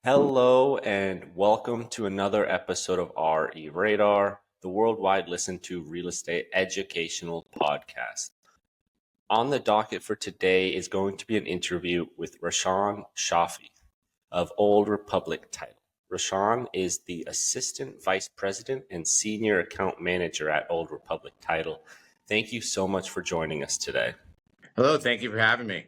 Hello and welcome to another episode of RE Radar, the worldwide listen to real estate educational podcast. On the docket for today is going to be an interview with Roshan Shafi of Old Republic Title. Roshan is the Assistant Vice President and Senior Account Manager at Old Republic Title. Thank you so much for joining us today. Hello, thank you for having me.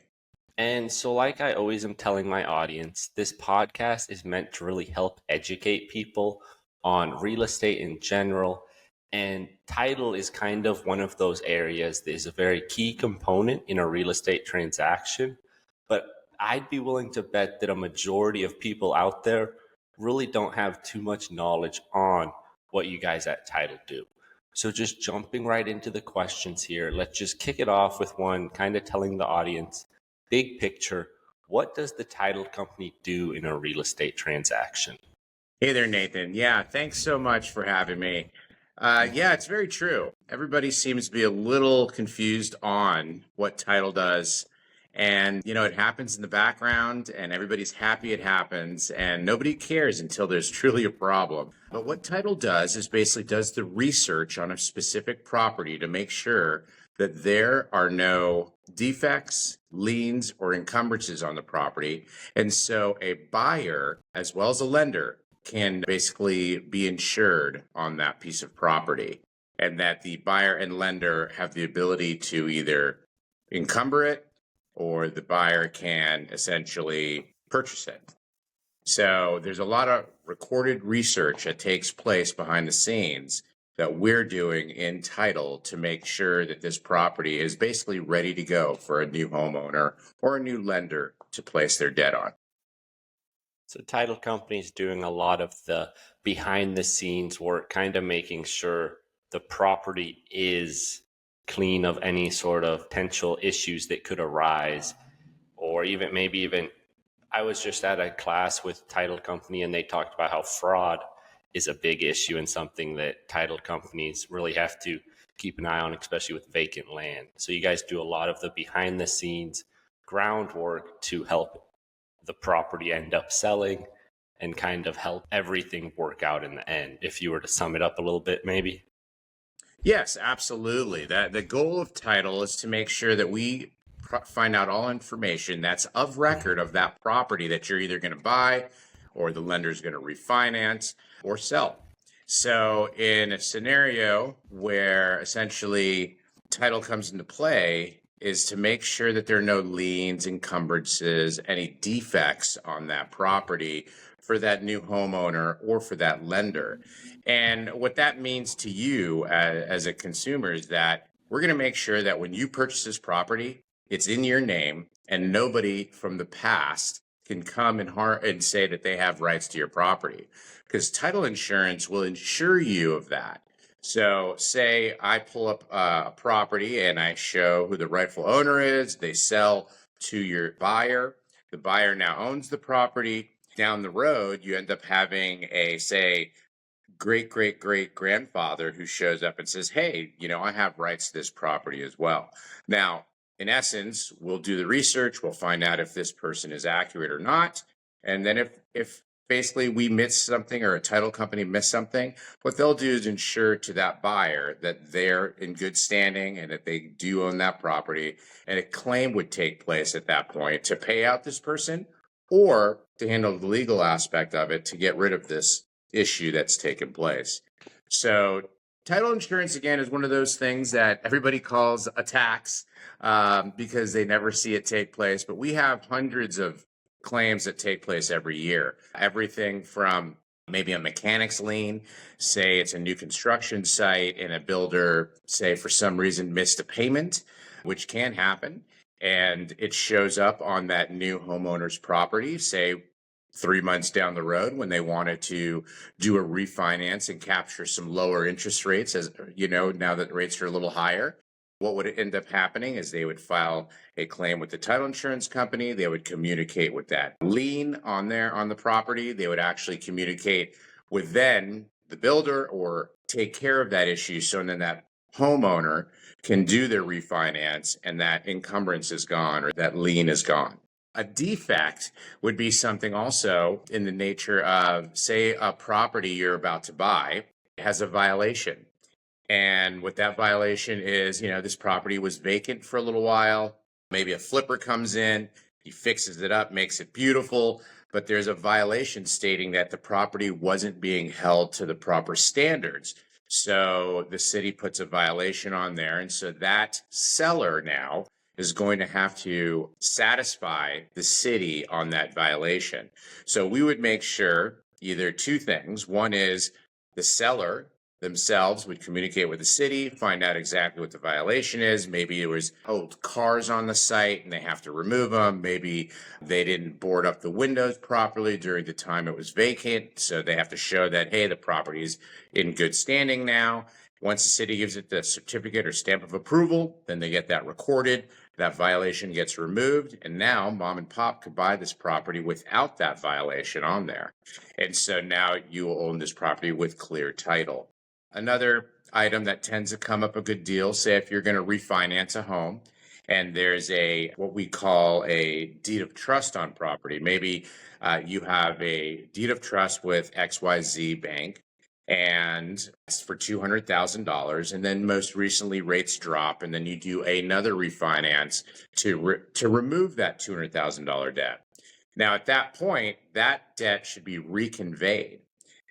And so, like I always am telling my audience, this podcast is meant to really help educate people on real estate in general. And title is kind of one of those areas that is a very key component in a real estate transaction. But I'd be willing to bet that a majority of people out there really don't have too much knowledge on what you guys at Title do. So just jumping right into the questions here, let's just kick it off with one kind of telling the audience, big picture, what does the title company do in a real estate transaction? Hey there, Nathan. Yeah, thanks so much for having me. Yeah, it's very true. Everybody seems to be a little confused on what title does. And, it happens in the background and everybody's happy it happens and nobody cares until there's truly a problem. But what title does is basically does the research on a specific property to make sure that there are no defects, liens, or encumbrances on the property. And so a buyer, as well as a lender, can basically be insured on that piece of property. And that the buyer and lender have the ability to either encumber it or the buyer can essentially purchase it. So there's a lot of recorded research that takes place behind the scenes that we're doing in title to make sure that this property is basically ready to go for a new homeowner or a new lender to place their debt on. So title companies doing a lot of the behind the scenes work, kind of making sure the property is clean of any sort of potential issues that could arise, or even I was just at a class with title company and they talked about how fraud is a big issue and something that title companies really have to keep an eye on, especially with vacant land. So you guys do a lot of the behind the scenes groundwork to help the property end up selling and kind of help everything work out in the end, if you were to sum it up a little bit, maybe. Yes, absolutely. That the goal of title is to make sure that we find out all information that's of record of that property that you're either going to buy or the lender's going to refinance or sell. So in a scenario where essentially title comes into play is to make sure that there are no liens, encumbrances, any defects on that property for that new homeowner or for that lender. And what that means to you as a consumer is that we're going to make sure that when you purchase this property, it's in your name and nobody from the past can come and say that they have rights to your property, because title insurance will insure you of that. So say I pull up a property and I show who the rightful owner is, they sell to your buyer. The buyer now owns the property. Down the road, you end up having a, say, great grandfather who shows up and says, hey, I have rights to this property as well. Now, in essence, we'll do the research. We'll find out if this person is accurate or not. And then if basically we miss something or a title company missed something, what they'll do is ensure to that buyer that they're in good standing and that they do own that property. And a claim would take place at that point to pay out this person or to handle the legal aspect of it to get rid of this issue that's taken place. So title insurance, again, is one of those things that everybody calls a tax because they never see it take place. But we have hundreds of claims that take place every year. Everything from maybe a mechanic's lien, say it's a new construction site and a builder, say for some reason missed a payment, which can happen, and it shows up on that new homeowner's property, say 3 months down the road when they wanted to do a refinance and capture some lower interest rates, as now that rates are a little higher. What would end up happening is they would file a claim with the title insurance company. They would communicate with that lien on the property. They would actually communicate with then the builder or take care of that issue. So then that homeowner can do their refinance and that encumbrance is gone or that lien is gone. A defect would be something also in the nature of, say, a property you're about to buy has a violation. And what that violation is, this property was vacant for a little while. Maybe a flipper comes in, he fixes it up, makes it beautiful, but there's a violation stating that the property wasn't being held to the proper standards. So the city puts a violation on there. And so that seller now is going to have to satisfy the city on that violation. So we would make sure either two things. One is the seller themselves would communicate with the city, find out exactly what the violation is. Maybe it was old cars on the site and they have to remove them. Maybe they didn't board up the windows properly during the time it was vacant. So they have to show that, hey, the property is in good standing now. Once the city gives it the certificate or stamp of approval, then they get that recorded. That violation gets removed. And now mom and pop could buy this property without that violation on there. And so now you will own this property with clear title. Another item that tends to come up a good deal, say if you're going to refinance a home and there's what we call a deed of trust on property. Maybe you have a deed of trust with XYZ Bank and it's for $200,000. And then most recently rates drop and then you do another refinance to remove that $200,000 debt. Now, at that point, that debt should be reconveyed.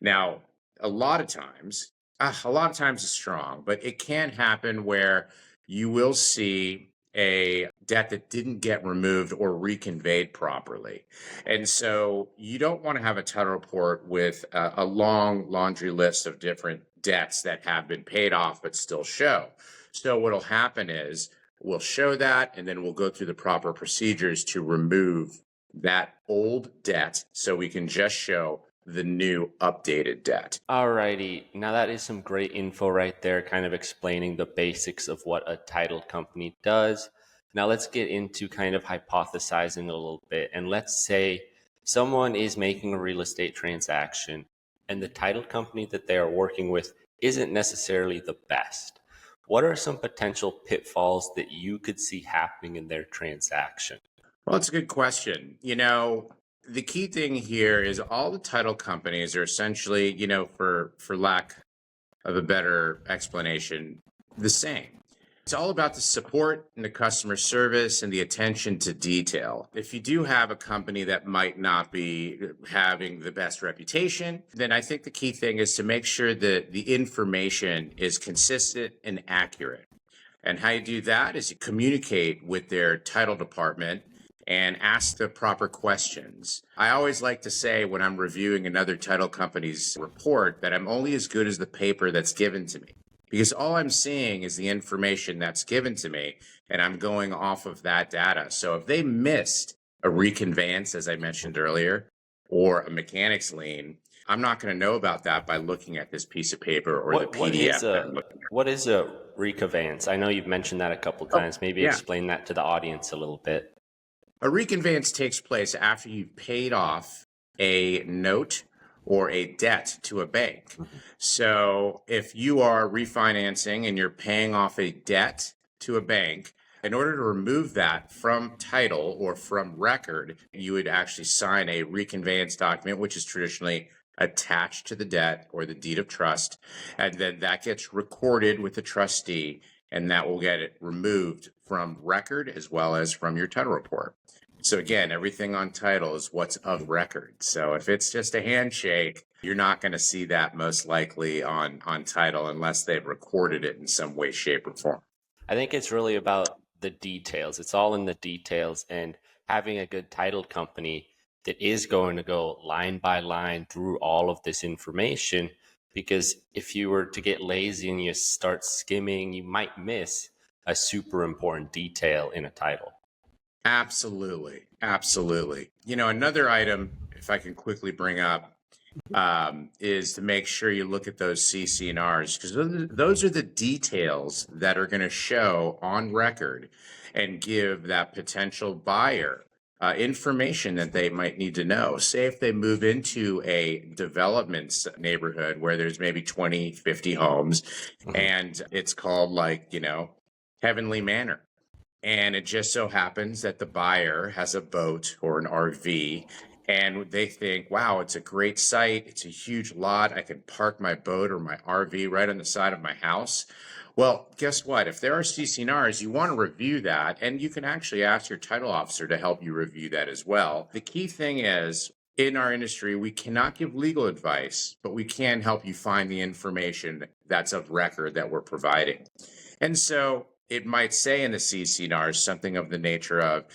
Now, a lot of times is strong, but it can happen where you will see a debt that didn't get removed or reconveyed properly. And so you don't want to have a title report with a long laundry list of different debts that have been paid off but still show. So what'll happen is we'll show that and then we'll go through the proper procedures to remove that old debt so we can just show the new updated debt. Alrighty, now that is some great info right there, kind of explaining the basics of what a title company does. Now let's get into kind of hypothesizing a little bit. And let's say someone is making a real estate transaction and the title company that they are working with isn't necessarily the best. What are some potential pitfalls that you could see happening in their transaction? Well, it's a good question. The key thing here is all the title companies are essentially, for lack of a better explanation, the same. It's all about the support and the customer service and the attention to detail. If you do have a company that might not be having the best reputation, then I think the key thing is to make sure that the information is consistent and accurate. And how you do that is you communicate with their title department and ask the proper questions. I always like to say when I'm reviewing another title company's report that I'm only as good as the paper that's given to me, because all I'm seeing is the information that's given to me and I'm going off of that data. So if they missed a reconveyance, as I mentioned earlier, or a mechanic's lien, I'm not going to know about that by looking at this piece of paper or the PDF. What is a reconveyance? I know you've mentioned that a couple times. Maybe explain that to the audience a little bit. A reconveyance takes place after you've paid off a note or a debt to a bank. So if you are refinancing and you're paying off a debt to a bank, in order to remove that from title or from record, you would actually sign a reconveyance document, which is traditionally attached to the debt or the deed of trust. And then that gets recorded with the trustee, and that will get it removed from record as well as from your title report. So again, everything on title is what's of record. So if it's just a handshake, you're not going to see that most likely on title unless they've recorded it in some way, shape, or form. I think it's really about the details. It's all in the details, and having a good title company that is going to go line by line through all of this information, because if you were to get lazy and you start skimming, you might miss a super important detail in a title. Absolutely. Absolutely. Another item, if I can quickly bring up, is to make sure you look at those CC&Rs, because those are the details that are going to show on record and give that potential buyer information that they might need to know. Say if they move into a development neighborhood where there's maybe 20, 50 homes, and it's called Heavenly Manor. And it just so happens that the buyer has a boat or an RV, and they think, wow, it's a great site. It's a huge lot. I can park my boat or my RV right on the side of my house. Well, guess what? If there are CCNRs, you want to review that, and you can actually ask your title officer to help you review that as well. The key thing is, in our industry, we cannot give legal advice, but we can help you find the information that's of record that we're providing. And so it might say in the CCNR something of the nature of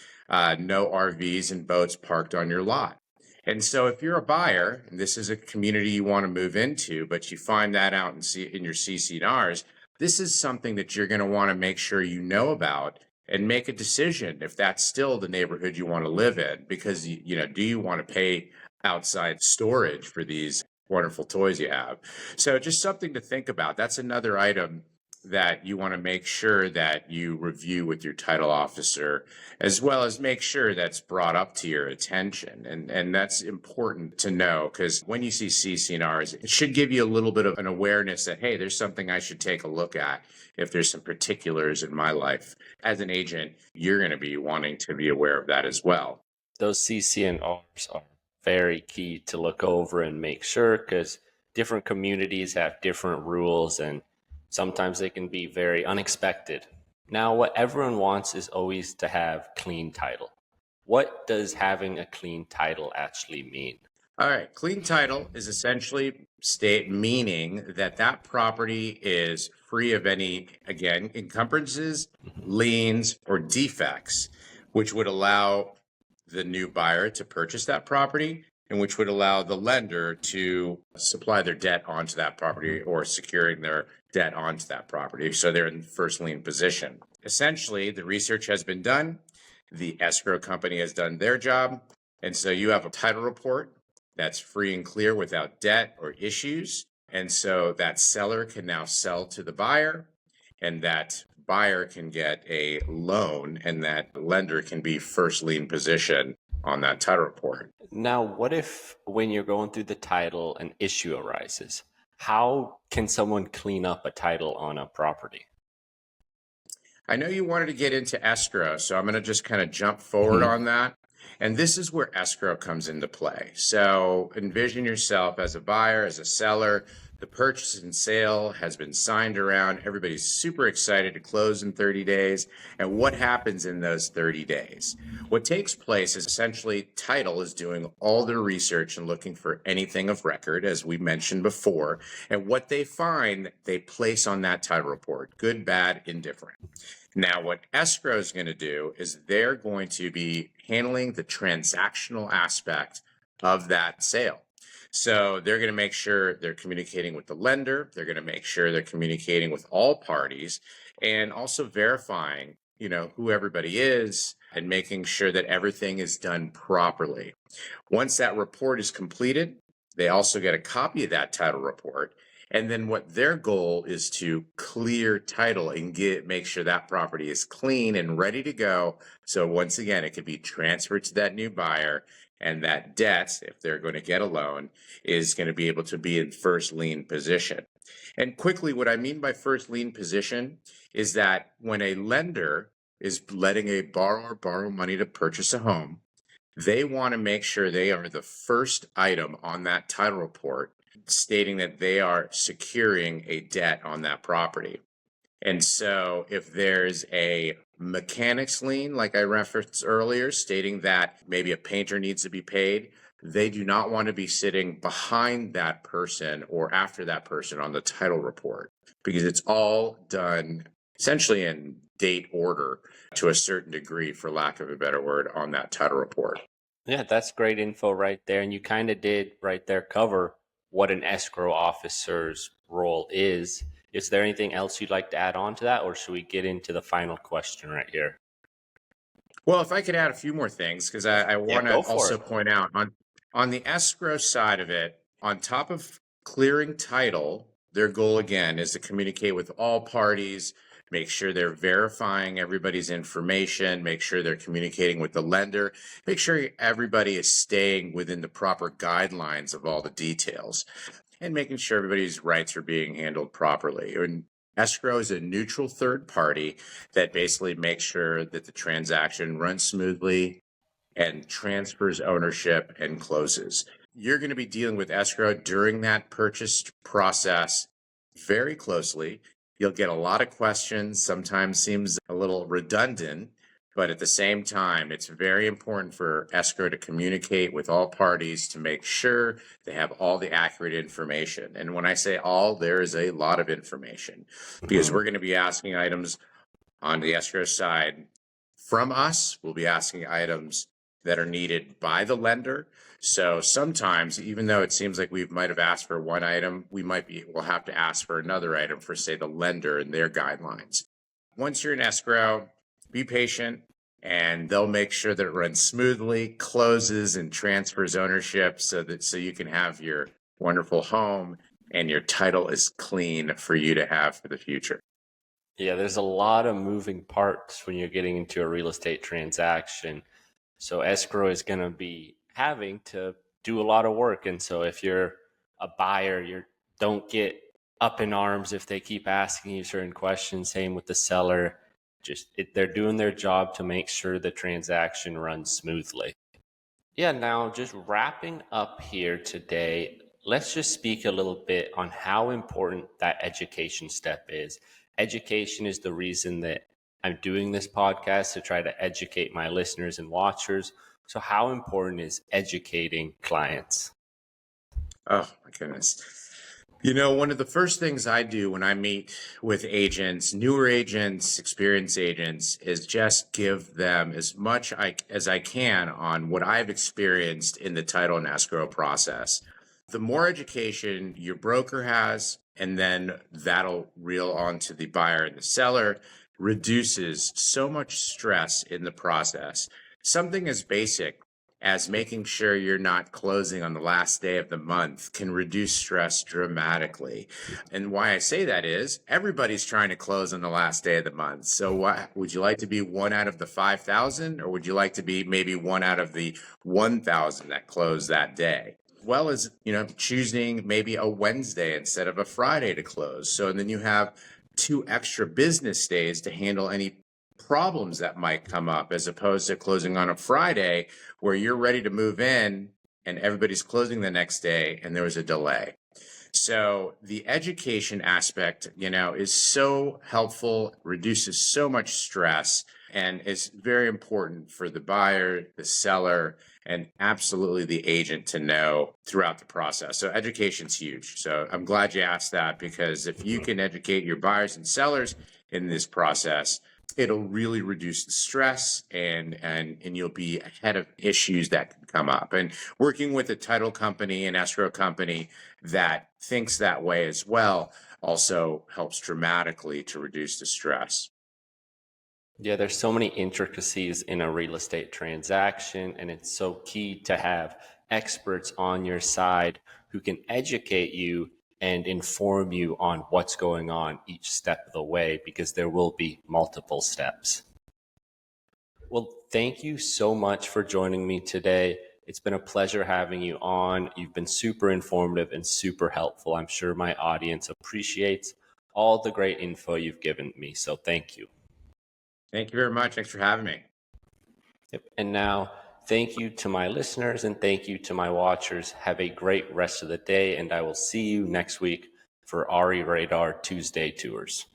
no RVs and boats parked on your lot. And so if you're a buyer, and this is a community you want to move into, but you find that out in your CCNRs, this is something that you're going to want to make sure you know about and make a decision if that's still the neighborhood you want to live in. Because, do you want to pay outside storage for these wonderful toys you have? So just something to think about. That's another item that you want to make sure that you review with your title officer, as well as make sure that's brought up to your attention. And that's important to know, because when you see CCNRs, it should give you a little bit of an awareness that, hey, there's something I should take a look at if there's some particulars in my life. As an agent, you're going to be wanting to be aware of that as well. Those CCNRs are very key to look over and make sure, because different communities have different rules and sometimes they can be very unexpected. Now, what everyone wants is always to have clean title. What does having a clean title actually mean? All right, clean title is essentially meaning that that property is free of any, again, encumbrances, liens, or defects, which would allow the new buyer to purchase that property, and which would allow the lender to supply their debt onto that property or securing their debt onto that property. So they're in first lien position. Essentially, the research has been done. The escrow company has done their job. And so you have a title report that's free and clear without debt or issues. And so that seller can now sell to the buyer, and that buyer can get a loan, and that lender can be first lien position on that title report. Now, what if when you're going through the title an issue arises? How can someone clean up a title on a property? I know you wanted to get into escrow, so I'm going to just kind of jump forward on that. And this is where escrow comes into play. So envision yourself as a buyer, as a seller. The purchase and sale has been signed around. Everybody's super excited to close in 30 days. And what happens in those 30 days? What takes place is essentially title is doing all their research and looking for anything of record, as we mentioned before. And what they find, they place on that title report, good, bad, indifferent. Now, what escrow is going to do is they're going to be handling the transactional aspect of that sale. So they're going to make sure they're communicating with the lender. They're going to make sure they're communicating with all parties, and also verifying, who everybody is and making sure that everything is done properly. Once that report is completed, they also get a copy of that title report. And then what their goal is to clear title and make sure that property is clean and ready to go. So once again, it could be transferred to that new buyer, and that debt, if they're going to get a loan, is going to be able to be in first lien position. And quickly, what I mean by first lien position is that when a lender is letting a borrower borrow money to purchase a home, they want to make sure they are the first item on that title report, stating that they are securing a debt on that property. And so if there's a mechanic's lien, like I referenced earlier, stating that maybe a painter needs to be paid, they do not want to be sitting behind that person or after that person on the title report, because it's all done essentially in date order to a certain degree, for lack of a better word, on that title report. Yeah, that's great info right there. And you kind of did right there cover what an escrow officer's role is. Is there anything else you'd like to add on to that, or should we get into the final question right here? Well, if I could add a few more things, because I want to also point out on the escrow side of it, on top of clearing title, their goal again is to communicate with all parties, make sure they're verifying everybody's information, make sure they're communicating with the lender, make sure everybody is staying within the proper guidelines of all the details, and making sure everybody's rights are being handled properly. And Escrow is a neutral third party that basically makes sure that the transaction runs smoothly and transfers ownership and closes. You're going to be dealing with escrow during that purchase process very closely. You'll get a lot of questions, sometimes seems a little redundant, but at the same time, it's very important for escrow to communicate with all parties to make sure they have all the accurate information. And when I say all, there is a lot of information because Mhm. we're going to be asking items on the escrow side from us. We'll be asking items that are needed by the lender. So sometimes, even though it seems like we might have asked for one item, we'll have to ask for another item for, say, the lender and their guidelines. Once you're in escrow, be patient and they'll make sure that it runs smoothly, closes and transfers ownership so you can have your wonderful home and your title is clean for you to have for the future. Yeah, there's a lot of moving parts when you're getting into a real estate transaction. So escrow is going to be having to do a lot of work. And so if you're a buyer, you don't get up in arms if they keep asking you certain questions. Same with the seller. They're doing their job to make sure the transaction runs smoothly. Yeah, now just wrapping up here today, let's just speak a little bit on how important that education step is. Education is the reason that I'm doing this podcast, to try to educate my listeners and watchers. So, how important is educating clients? Oh my goodness. You know, one of the first things I do when I meet with agents, newer agents, experienced agents, is just give them as much as I can on what I've experienced in the title and escrow process. The more education your broker has, and then that'll reel onto the buyer and the seller, reduces so much stress in the process. Something as basic as making sure you're not closing on the last day of the month can reduce stress dramatically. And why I say that is everybody's trying to close on the last day of the month. So would you like to be one out of the 5,000 or would you like to be maybe one out of the 1,000 that close that day? Well as, choosing maybe a Wednesday instead of a Friday to close. So and then you have 2 extra business days to handle any problems that might come up as opposed to closing on a Friday where you're ready to move in and everybody's closing the next day and there was a delay. So the education aspect, is so helpful, reduces so much stress, and is very important for the buyer, the seller, and absolutely the agent to know throughout the process. So education's huge. So I'm glad you asked that because if you can educate your buyers and sellers in this process, it'll really reduce the stress and you'll be ahead of issues that can come up. And working with a title company and escrow company that thinks that way as well also helps dramatically to reduce the stress. Yeah, there's so many intricacies in a real estate transaction, and it's so key to have experts on your side who can educate you and inform you on what's going on each step of the way, because there will be multiple steps. Well, thank you so much for joining me today. It's been a pleasure having you on. You've been super informative and super helpful. I'm sure my audience appreciates all the great info you've given me. So thank you. Thank you very much. Thanks for having me. Yep. And now, thank you to my listeners and thank you to my watchers. Have a great rest of the day, and I will see you next week for RE Radar Tuesday Tours.